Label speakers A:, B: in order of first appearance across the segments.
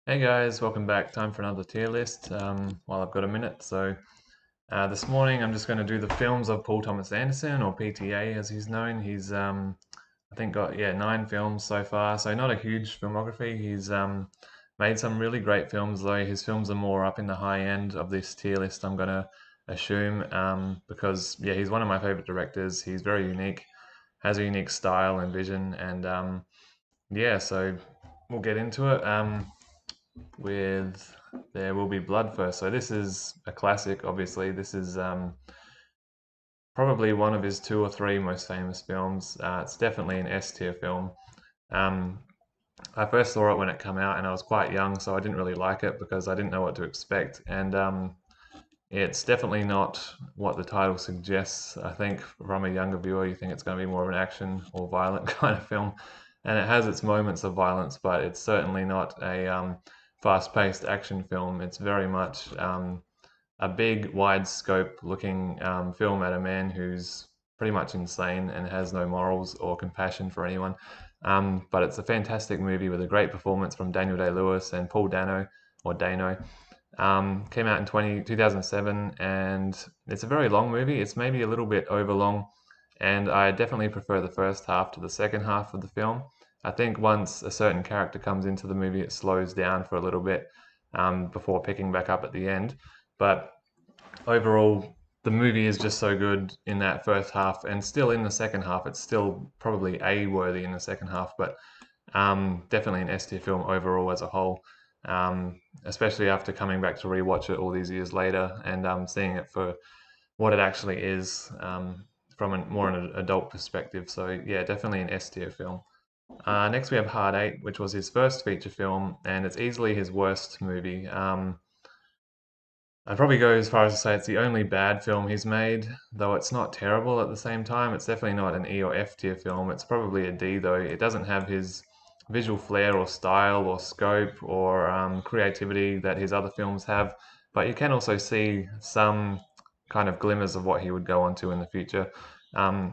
A: Hey guys, welcome back. Time for another tier list while I've got a minute. This morning I'm just going to do the films of Paul Thomas Anderson, or PTA as he's known. He's I think got 9 films so far, so not a huge filmography. He's made some really great films, though his films are more up in the high end of this tier list, I'm going to assume, because he's one of my favorite directors. He's very unique, has a unique style and vision, and so we'll get into it. With There Will Be Blood first. So this is a classic, obviously. This is probably one of his two or three most famous films. It's definitely an S tier film. Um, I first saw it when it came out, and I was quite young, so I didn't really like it because I didn't know what to expect. And it's definitely not what the title suggests. I think from a younger viewer, you think it's going to be more of an action or violent kind of film, and it has its moments of violence, but it's certainly not a fast-paced action film. It's very much a big, wide scope looking film at a man who's pretty much insane and has no morals or compassion for anyone. But it's a fantastic movie with a great performance from Daniel Day-Lewis and Paul Dano, or Dano. Came out in 2007, and it's a very long movie. It's maybe a little bit over long, and I definitely prefer the first half to the second half of the film. I think once a certain character comes into the movie, it slows down for a little bit before picking back up at the end. But overall, the movie is just so good in that first half, and still in the second half. It's still probably A worthy in the second half, but definitely an S tier film overall as a whole. Especially after coming back to rewatch it all these years later and seeing it for what it actually is from more an adult perspective. So yeah, definitely an S tier film. Next we have Hard Eight, which was his first feature film, and it's easily his worst movie. I'd probably go as far as to say it's the only bad film he's made, though it's not terrible at the same time. It's definitely not an E or F tier film. It's probably a D, though. It doesn't have his visual flair or style or scope or creativity that his other films have, but you can also see some kind of glimmers of what he would go on to in the future.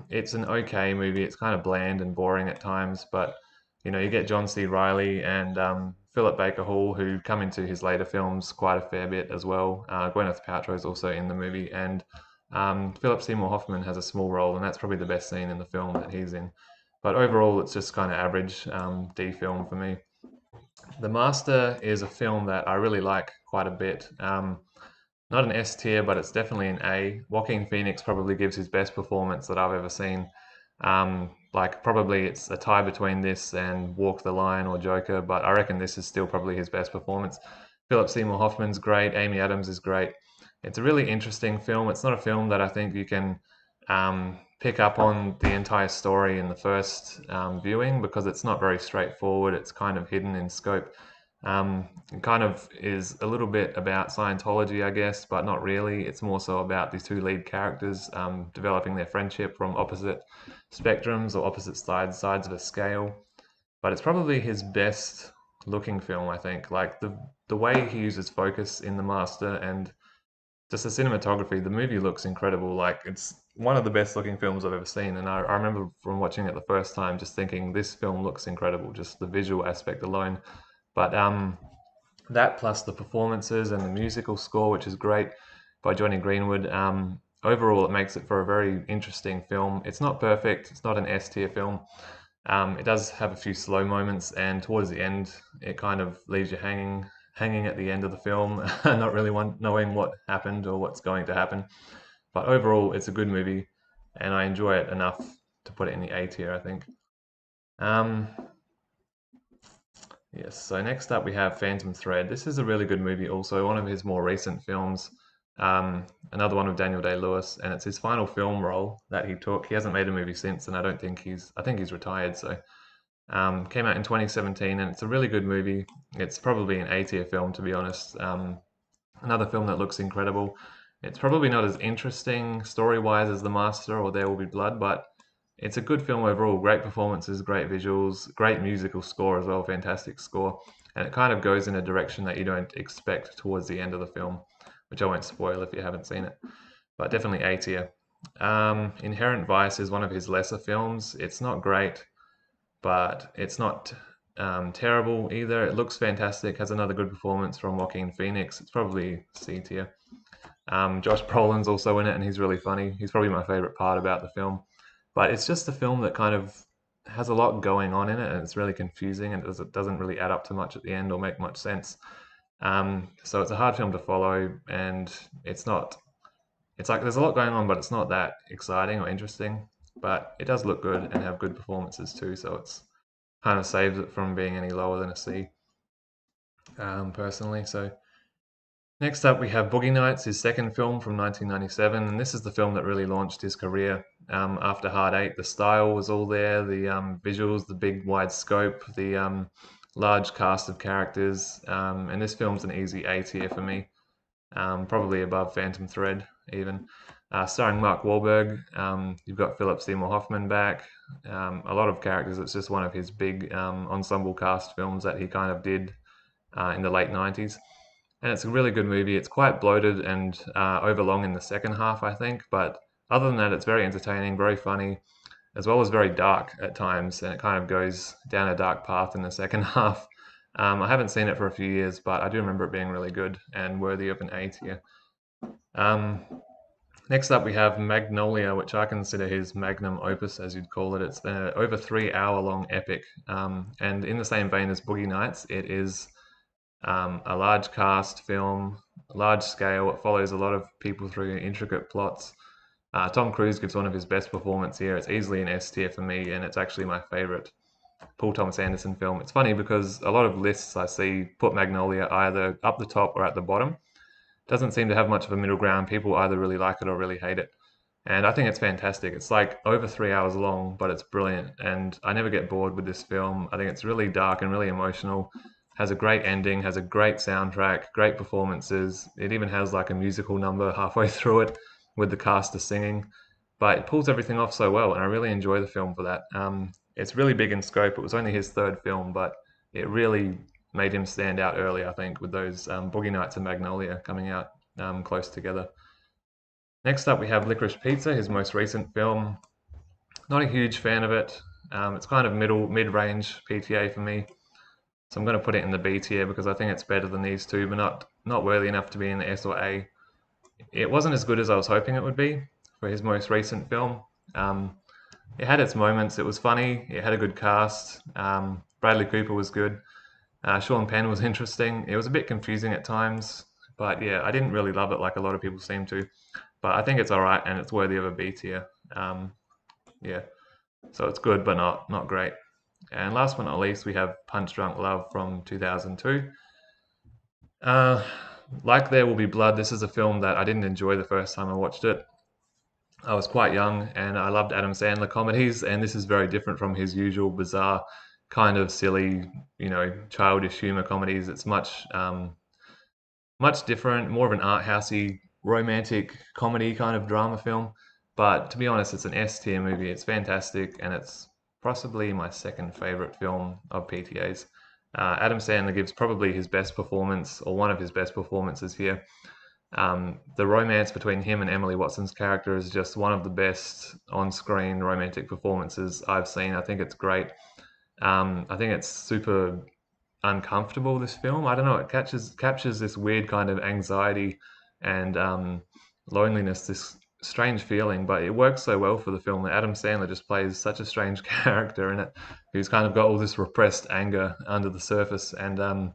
A: It's an okay movie. It's kind of bland and boring at times, but you get John C. Riley and Philip Baker Hall, who come into his later films quite a fair bit as well. Gwyneth Paltrow is also in the movie, and Philip Seymour Hoffman has a small role, and that's probably the best scene in the film that he's in. But overall, it's just kind of average D film for me. The Master is a film that I really like quite a bit. Not an S tier, but it's definitely an A. Joaquin Phoenix probably gives his best performance that I've ever seen. Like probably it's a tie between this and Walk the Line or Joker, but I reckon this is still probably his best performance. Philip Seymour Hoffman's great. Amy Adams is great. It's a really interesting film. It's not a film that I think you can pick up on the entire story in the first viewing because it's not very straightforward. It's kind of hidden in scope. It kind of is a little bit about Scientology, I guess, but not really. It's more so about these two lead characters developing their friendship from opposite spectrums or opposite sides of a scale. But it's probably his best looking film, I think. Like the way he uses focus in The Master and just the cinematography, the movie looks incredible. Like it's one of the best looking films I've ever seen. And I remember from watching it the first time just thinking this film looks incredible, just the visual aspect alone. But that plus the performances and the musical score, which is great by Johnny Greenwood. Overall, it makes it for a very interesting film. It's not perfect. It's not an S tier film. It does have a few slow moments, and towards the end, it kind of leaves you hanging at the end of the film, not really knowing what happened or what's going to happen. But overall, it's a good movie, and I enjoy it enough to put it in the A tier, I think. Um, Yes, so next up we have Phantom Thread. This is a really good movie, also one of his more recent films. Another one with Daniel Day-Lewis, and it's his final film role that he took. He hasn't made a movie since, and I think he's retired. So came out in 2017, and it's a really good movie. It's probably an A tier film, to be honest. Another film that looks incredible. It's probably not as interesting story-wise as The Master or There Will Be Blood, but it's a good film overall. Great performances, great visuals, great musical score as well, fantastic score. And it kind of goes in a direction that you don't expect towards the end of the film, which I won't spoil if you haven't seen it. But definitely A tier. Inherent Vice is one of his lesser films. It's not great, but it's not terrible either. It looks fantastic, has another good performance from Joaquin Phoenix. It's probably C tier. Josh Brolin's also in it, and he's really funny. He's probably my favorite part about the film. But it's just a film that kind of has a lot going on in it, and it's really confusing, and it doesn't really add up to much at the end or make much sense. So it's a hard film to follow, and it's not. It's like there's a lot going on, but it's not that exciting or interesting. But it does look good and have good performances too, so it's kind of saves it from being any lower than a C, personally. So next up, we have Boogie Nights, his second film from 1997, and this is the film that really launched his career. After Hard Eight, the style was all there, the visuals, the big wide scope, the large cast of characters, and this film's an easy A tier for me, probably above Phantom Thread even. Starring Mark Wahlberg, you've got Philip Seymour Hoffman back, a lot of characters. It's just one of his big ensemble cast films that he kind of did in the late 90s. And it's a really good movie. It's quite bloated and overlong in the second half, I think. But other than that, it's very entertaining, very funny, as well as very dark at times. And it kind of goes down a dark path in the second half. I haven't seen it for a few years, but I do remember it being really good and worthy of an A tier. Um, Next up, we have Magnolia, which I consider his magnum opus, as you'd call it. It's an over 3 hour long epic. And in the same vein as Boogie Nights, it is a large cast film, large scale. It follows a lot of people through intricate plots. Tom Cruise gives one of his best performances here. It's easily an S tier for me, and it's actually my favorite Paul Thomas Anderson film. It's funny because a lot of lists I see put Magnolia either up the top or at the bottom. Doesn't seem to have much of a middle ground. People either really like it or really hate it. And I think it's fantastic. It's like over 3 hours long, but it's brilliant. And I never get bored with this film. I think it's really dark and really emotional. Has a great ending, has a great soundtrack, great performances. It even has like a musical number halfway through it with the cast of singing. But it pulls everything off so well, and I really enjoy the film for that. It's really big in scope. It was only his third film, but it really made him stand out early, I think, with those Boogie Nights and Magnolia coming out close together. Next up, we have Licorice Pizza, his most recent film. Not a huge fan of it. It's kind of mid-range PTA for me. So I'm going to put it in the B tier because I think it's better than these two, but not worthy enough to be in the S or A. It wasn't as good as I was hoping it would be for his most recent film. It had its moments. It was funny. It had a good cast. Bradley Cooper was good. Sean Penn was interesting. It was a bit confusing at times, but yeah, I didn't really love it like a lot of people seem to. But I think it's all right and it's worthy of a B tier. Yeah, so it's good, but not great. And last but not least, we have Punch Drunk Love from 2002. Uh, like There Will Be Blood, this is a film that I didn't enjoy the first time I watched it. I was quite young and I loved Adam Sandler comedies, and this is very different from his usual bizarre, kind of silly, childish humor comedies. It's much different, more of an art housey, romantic comedy kind of drama film. But to be honest, it's an S tier movie. It's fantastic, and it's possibly my second favorite film of PTA's. Adam Sandler gives probably his best performance, or one of his best performances here. The romance between him and Emily Watson's character is just one of the best on-screen romantic performances I've seen. I think it's great. I think it's super uncomfortable, this film. I don't know, it captures this weird kind of anxiety and loneliness, this strange feeling, but it works so well for the film that Adam Sandler just plays such a strange character in it, who's kind of got all this repressed anger under the surface. And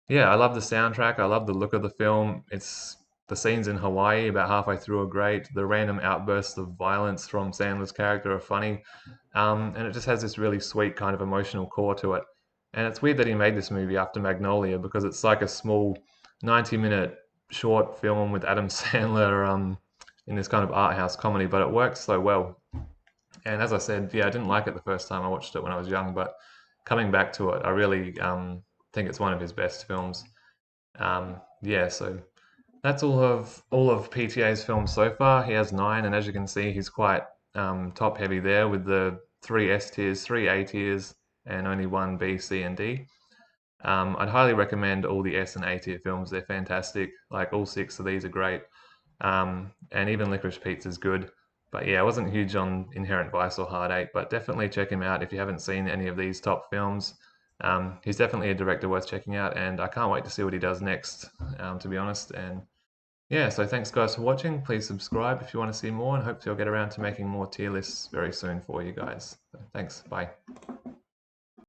A: yeah, I love the soundtrack. I love the look of the film. It's the scenes in Hawaii about halfway through are great. The random outbursts of violence from Sandler's character are funny. And it just has this really sweet kind of emotional core to it. And it's weird that he made this movie after Magnolia because it's like a small 90-minute short film with Adam Sandler in this kind of art house comedy, but it works so well. And as I said, yeah, I didn't like it the first time I watched it when I was young, but coming back to it, I really think it's one of his best films. Yeah, so that's all of PTA's films so far. He has 9, and as you can see, he's quite top heavy there with the 3 S tiers, 3 A tiers, and only 1 B, C, and D. I'd highly recommend all the S and A tier films. They're fantastic. Like all 6 of these are great. And even Licorice Pizza is good. But yeah, I wasn't huge on Inherent Vice or Hard Eight, but definitely check him out if you haven't seen any of these top films. He's definitely a director worth checking out, and I can't wait to see what he does next, to be honest. And yeah, so thanks guys for watching. Please subscribe if you want to see more, and hopefully I'll get around to making more tier lists very soon for you guys. So thanks, bye.